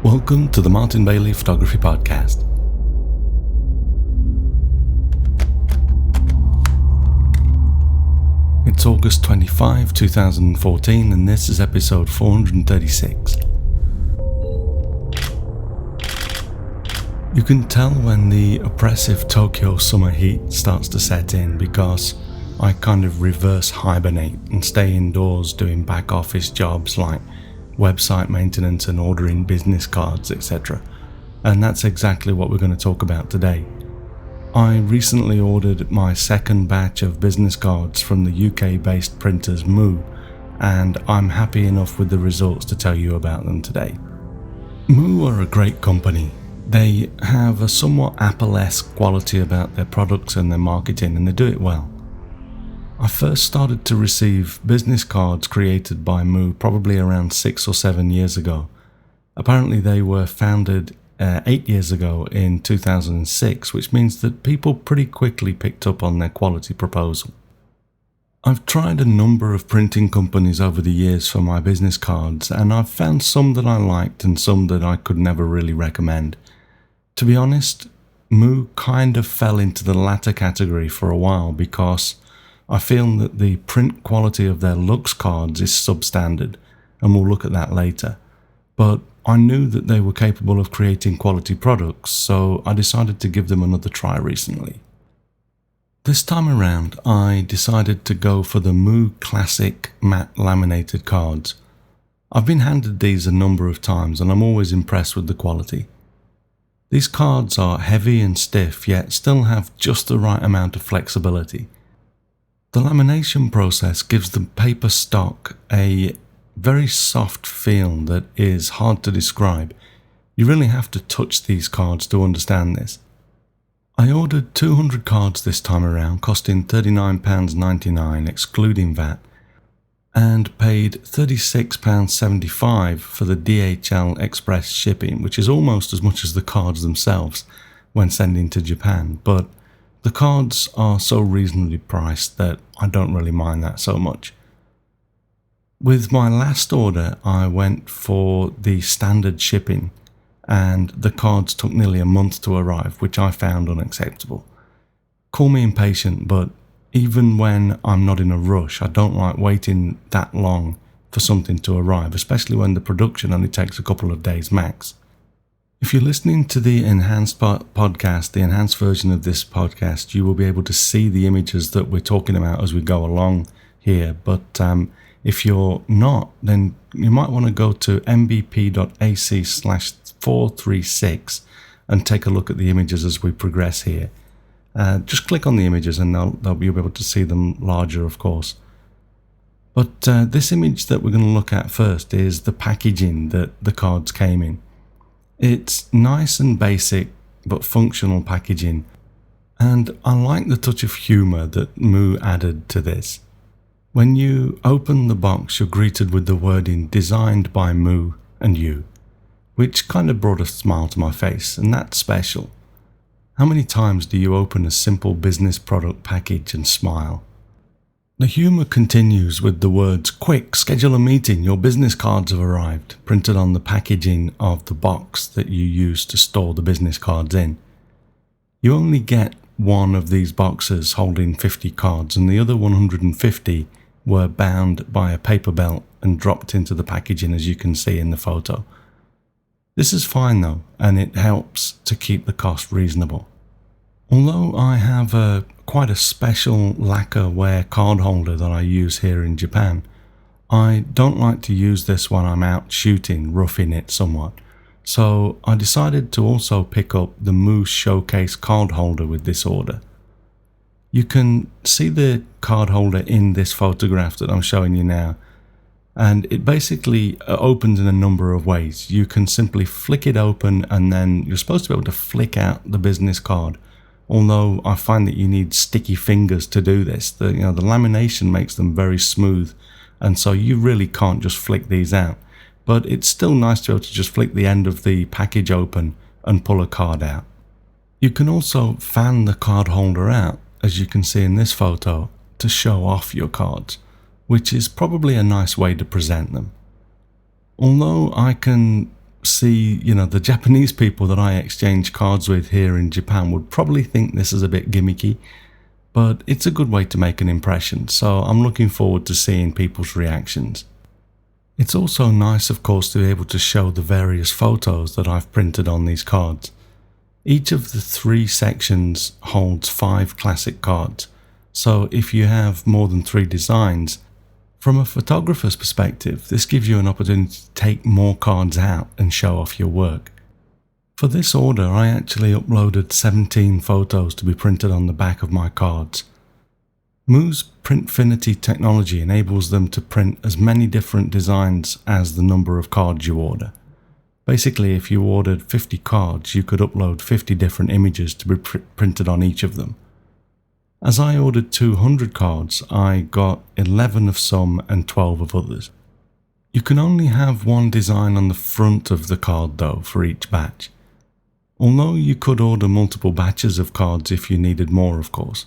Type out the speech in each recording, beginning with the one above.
Welcome to the Martin Bailey Photography Podcast. It's August 25, 2014, and this is episode 436. You can tell when the oppressive Tokyo summer heat starts to set in because I kind of reverse hibernate and stay indoors doing back office jobs like website maintenance and ordering business cards, etc. And that's exactly what we're going to talk about today. I recently ordered my second batch of business cards from the UK-based printers Moo, and I'm happy enough with the results to tell you about them today. Moo are a great company. They have a somewhat Apple-esque quality about their products and their marketing, and they do it well. I first started to receive business cards created by Moo probably around 6 or 7 years ago. Apparently they were founded 8 years ago in 2006, which means that people pretty quickly picked up on their quality proposal. I've tried a number of printing companies over the years for my business cards, and I've found some that I liked and some that I could never really recommend. To be honest, Moo kind of fell into the latter category for a while because I feel that the print quality of their Lux cards is substandard, and we'll look at that later. But I knew that they were capable of creating quality products, so I decided to give them another try recently. This time around, I decided to go for the Moo Classic matte laminated cards. I've been handed these a number of times, and I'm always impressed with the quality. These cards are heavy and stiff, yet still have just the right amount of flexibility. The lamination process gives the paper stock a very soft feel that is hard to describe. You really have to touch these cards to understand this. I ordered 200 cards this time around, costing £39.99 excluding VAT, and paid £36.75 for the DHL Express shipping, which is almost as much as the cards themselves when sending to Japan, but the cards are so reasonably priced that I don't really mind that so much. With my last order, I went for the standard shipping, and the cards took nearly a month to arrive, which I found unacceptable. Call me impatient, but even when I'm not in a rush, I don't like waiting that long for something to arrive, especially when the production only takes a couple of days max. If you're listening to the enhanced podcast, the enhanced version of this podcast, you will be able to see the images that we're talking about as we go along here. But if you're not, then you might want to go to mbp.ac/436 and take a look at the images as we progress here. Just click on the images and you'll be able to see them larger, of course. But this image that we're going to look at first is the packaging that the cards came in. It's nice and basic, but functional packaging, and I like the touch of humour that Moo added to this. When you open the box, you're greeted with the wording "Designed by Moo and You," which kind of brought a smile to my face, and that's special. How many times do you open a simple business product package and smile? The humour continues with the words, "Quick, schedule a meeting, your business cards have arrived," printed on the packaging of the box that you use to store the business cards in. You only get one of these boxes holding 50 cards, and the other 150 were bound by a paper belt and dropped into the packaging, as you can see in the photo. This is fine though, and it helps to keep the cost reasonable. Although I have quite a special lacquerware card holder that I use here in Japan, I don't like to use this when I'm out shooting, roughing it somewhat. So I decided to also pick up the Moo Showcase card holder with this order. You can see the card holder in this photograph that I'm showing you now, and it basically opens in a number of ways. You can simply flick it open, and then you're supposed to be able to flick out the business card. Although I find that you need sticky fingers to do this. The lamination makes them very smooth, and so you really can't just flick these out. But it's still nice to be able to just flick the end of the package open and pull a card out. You can also fan the card holder out, as you can see in this photo, to show off your cards, which is probably a nice way to present them. Although I can see, the Japanese people that I exchange cards with here in Japan would probably think this is a bit gimmicky, but it's a good way to make an impression, so I'm looking forward to seeing people's reactions. It's also nice, of course, to be able to show the various photos that I've printed on these cards. Each of the 3 sections holds 5 classic cards, so if you have more than 3 designs, from a photographer's perspective, this gives you an opportunity to take more cards out and show off your work. For this order, I actually uploaded 17 photos to be printed on the back of my cards. Moo's Printfinity technology enables them to print as many different designs as the number of cards you order. Basically, if you ordered 50 cards, you could upload 50 different images to be printed on each of them. As I ordered 200 cards, I got 11 of some and 12 of others. You can only have one design on the front of the card though for each batch, although you could order multiple batches of cards if you needed more, of course.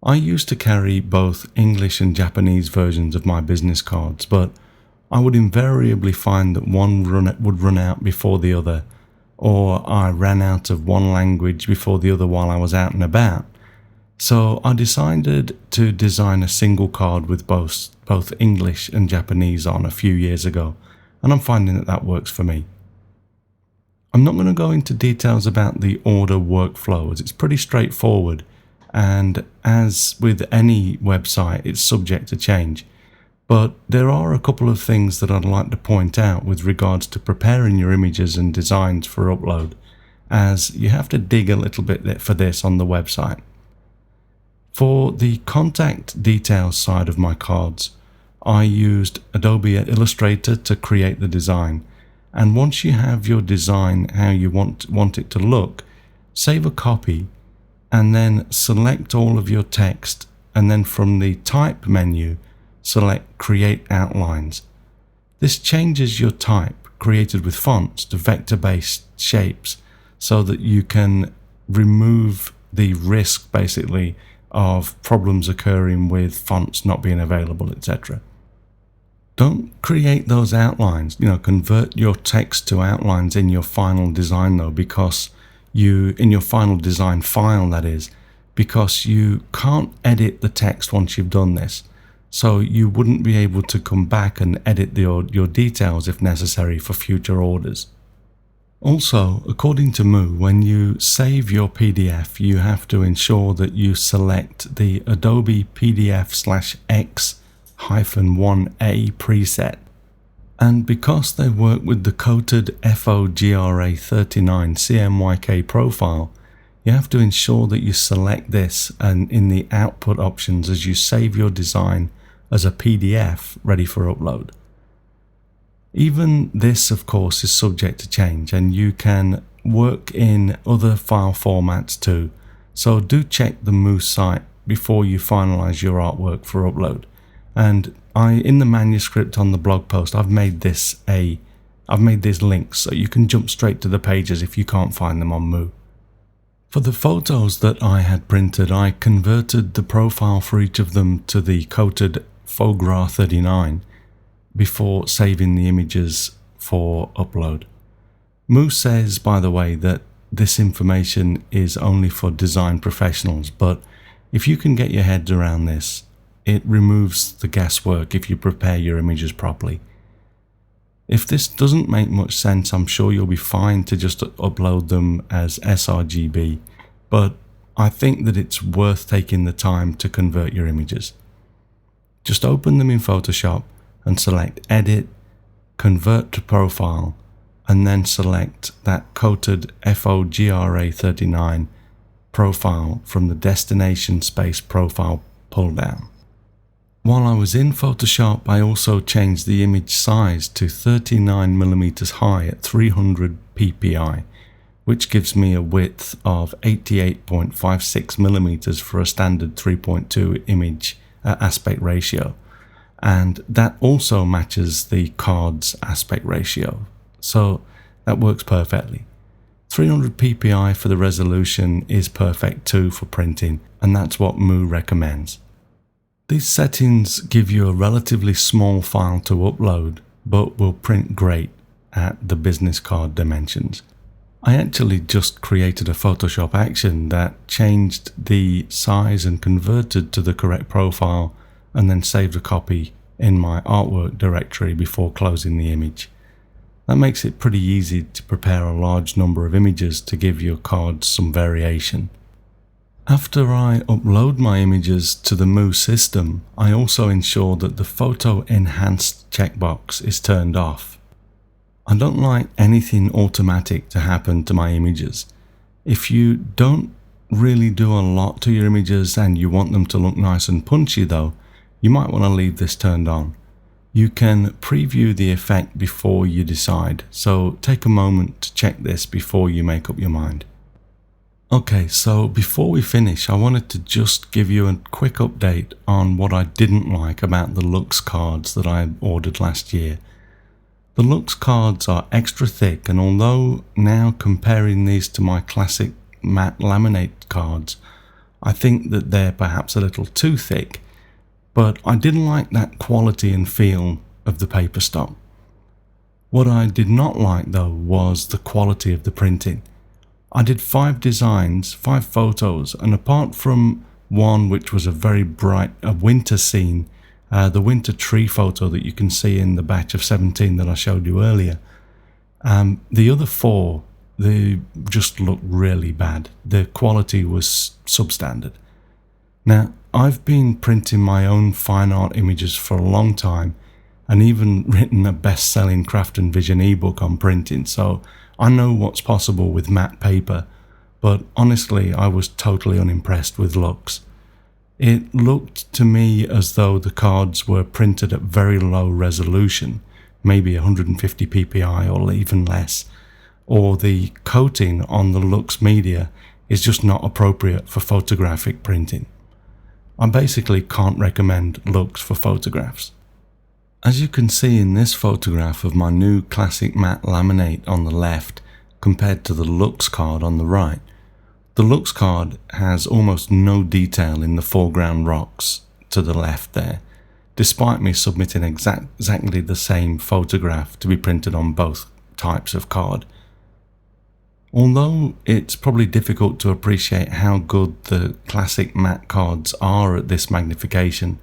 I used to carry both English and Japanese versions of my business cards, but I would invariably find that one would run out before the other, or I ran out of one language before the other while I was out and about. So I decided to design a single card with both English and Japanese on a few years ago, and I'm finding that works for me. I'm not going to go into details about the order workflow, as it's pretty straightforward, and as with any website, it's subject to change. But there are a couple of things that I'd like to point out with regards to preparing your images and designs for upload, as you have to dig a little bit for this on the website. For the contact details side of my cards, I used Adobe Illustrator to create the design, and once you have your design how you want it to look, save a copy and then select all of your text, and then from the type menu select Create Outlines. This changes your type created with fonts to vector-based shapes so that you can remove the risk basically of problems occurring with fonts not being available, etc. Don't create those outlines, convert your text to outlines in your final design though, because in your final design file, that is, because you can't edit the text once you've done this. So you wouldn't be able to come back and edit your details if necessary for future orders. Also, according to Moo, when you save your PDF, you have to ensure that you select the Adobe PDF/X-1A preset. And because they work with the coated FOGRA39 CMYK profile, you have to ensure that you select this and in the output options as you save your design as a PDF ready for upload. Even this, of course, is subject to change, and you can work in other file formats too, so do check the Moo site before you finalize your artwork for upload. And in the manuscript on the blog post, I've made these links so you can jump straight to the pages if you can't find them on Moo. For the photos that I had printed, I converted the profile for each of them to the coated FOGRA39 before saving the images for upload. Moo says, by the way, that this information is only for design professionals, but if you can get your head around this, it removes the guesswork if you prepare your images properly. If this doesn't make much sense, I'm sure you'll be fine to just upload them as sRGB, but I think that it's worth taking the time to convert your images. Just open them in Photoshop and select Edit, Convert to Profile, and then select that coated FOGRA39 profile from the Destination Space Profile pull-down. While I was in Photoshop, I also changed the image size to 39mm high at 300 ppi, which gives me a width of 88.56mm for a standard 3.2 image aspect ratio. And that also matches the card's aspect ratio, so that works perfectly. 300 ppi for the resolution is perfect too for printing, and that's what Moo recommends. These settings give you a relatively small file to upload, but will print great, at the business card dimensions. I actually just created a Photoshop action that changed the size and converted to the correct profile and then saved a copy in my artwork directory before closing the image. That makes it pretty easy to prepare a large number of images to give your cards some variation. After I upload my images to the Moo system, I also ensure that the Photo Enhanced checkbox is turned off. I don't like anything automatic to happen to my images. If you don't really do a lot to your images and you want them to look nice and punchy though, you might want to leave this turned on. You can preview the effect before you decide, so take a moment to check this before you make up your mind. Okay, so before we finish, I wanted to just give you a quick update on what I didn't like about the Lux cards that I ordered last year. The Lux cards are extra thick, and although now comparing these to my classic matte laminate cards, I think that they're perhaps a little too thick, but I didn't like that quality and feel of the paper stock. What I did not like though was the quality of the printing. I did 5 designs, 5 photos, and apart from one which was a very bright winter scene, the winter tree photo that you can see in the batch of 17 that I showed you earlier, the other 4, they just looked really bad. The quality was substandard. Now, I've been printing my own fine art images for a long time, and even written a best-selling Craft and Vision ebook on printing, so I know what's possible with matte paper, but honestly I was totally unimpressed with Lux. It looked to me as though the cards were printed at very low resolution, maybe 150 ppi or even less, or the coating on the Lux media is just not appropriate for photographic printing. I basically can't recommend Lux for photographs. As you can see in this photograph of my new classic matte laminate on the left compared to the Lux card on the right, the Lux card has almost no detail in the foreground rocks to the left there, despite me submitting exactly the same photograph to be printed on both types of card. Although it's probably difficult to appreciate how good the classic matte cards are at this magnification,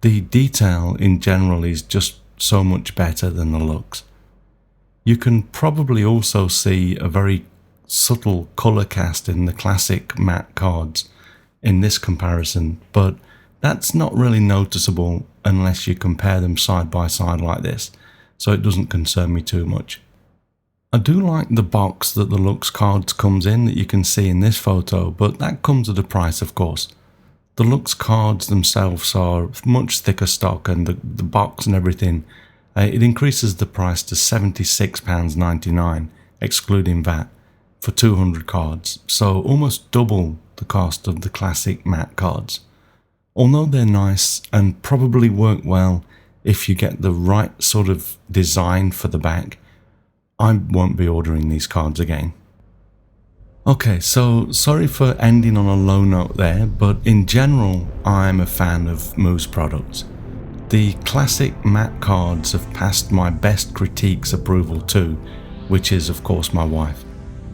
the detail in general is just so much better than the Lux. You can probably also see a very subtle color cast in the classic matte cards in this comparison, but that's not really noticeable unless you compare them side by side like this, so it doesn't concern me too much. I do like the box that the Lux cards comes in that you can see in this photo, but that comes at a price, of course. The Lux cards themselves are much thicker stock, and the box and everything, it increases the price to £76.99 excluding VAT for 200 cards, so almost double the cost of the classic matte cards. Although they're nice and probably work well if you get the right sort of design for the back, I won't be ordering these cards again. Okay, so sorry for ending on a low note there, but in general I'm a fan of Moo's products. The classic matte cards have passed my best critiques approval too, which is of course my wife.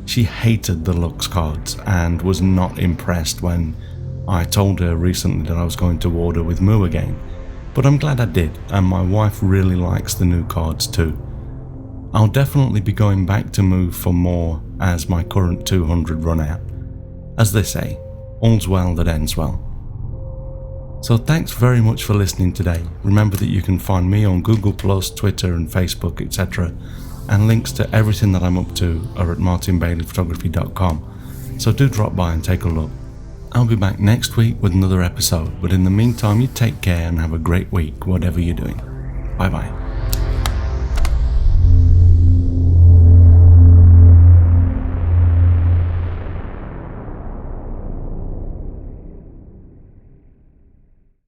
She hated the Lux cards and was not impressed when I told her recently that I was going to order with Moo again, but I'm glad I did, and my wife really likes the new cards too. I'll definitely be going back to Moo for more as my current 200 run out. As they say, all's well that ends well. So thanks very much for listening today. Remember that you can find me on Google+, Twitter and Facebook, etc. and links to everything that I'm up to are at martinbaileyphotography.com, so do drop by and take a look. I'll be back next week with another episode, but in the meantime you take care and have a great week whatever you're doing. Bye bye.